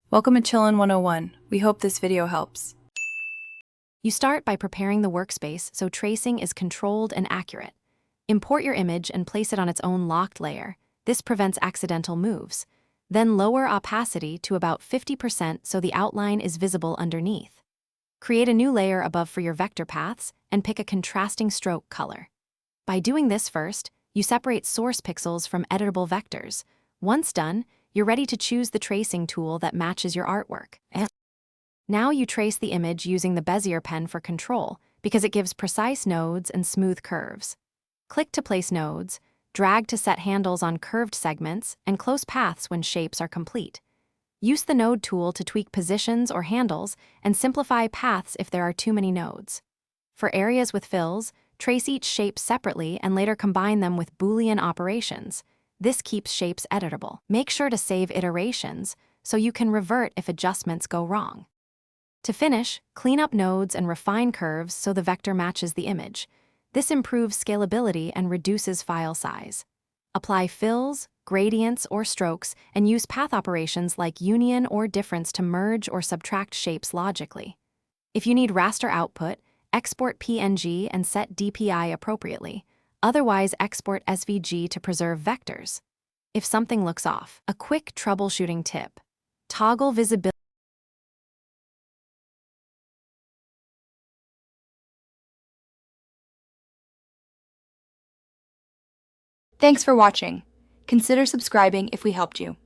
Welcome to Chillin' 101. We hope this video helps. You start by preparing the workspace so tracing is controlled and accurate. Import your image and place it on its own locked layer. This prevents accidental moves. Then lower opacity to about 50% so the outline is visible underneath. Create a new layer above for your vector paths and pick a contrasting stroke color. By doing this first, you separate source pixels from editable vectors. Once done, you're ready to choose the tracing tool that matches your artwork. Now you trace the image using the Bezier pen for control because it gives precise nodes and smooth curves. Click to place nodes, drag to set handles on curved segments, and close paths when shapes are complete. Use the node tool to tweak positions or handles and simplify paths if there are too many nodes. For areas with fills, trace each shape separately and later combine them with Boolean operations. This keeps shapes editable. Make sure to save iterations so you can revert if adjustments go wrong. To finish, clean up nodes and refine curves so the vector matches the image. This improves scalability and reduces file size. Apply fills, gradients, or strokes and use path operations like union or difference to merge or subtract shapes logically. If you need raster output, export PNG and set DPI appropriately. Otherwise, export SVG to preserve vectors. If something looks off, a quick troubleshooting tip: toggle visibility. Thanks for watching. Consider subscribing if we helped you.